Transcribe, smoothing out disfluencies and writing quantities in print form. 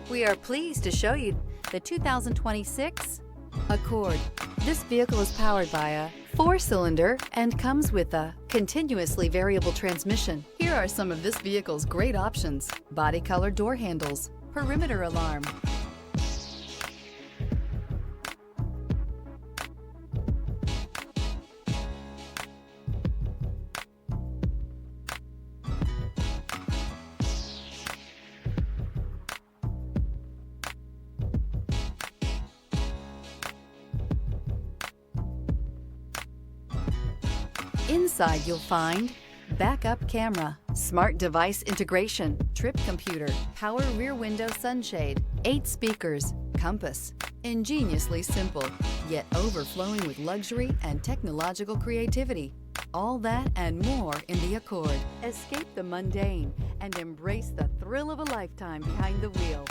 We are pleased to show you the 2026 Accord. This vehicle is powered by a 4-cylinder and comes with a continuously variable transmission. Here are some of this vehicle's great options: body color door handles, perimeter alarm, Inside you'll find backup camera, smart device integration, trip computer, power rear window sunshade, 8 speakers, compass. Ingeniously simple, yet overflowing with luxury and technological creativity. All that and more in the Accord. Escape the mundane and embrace the thrill of a lifetime behind the wheel.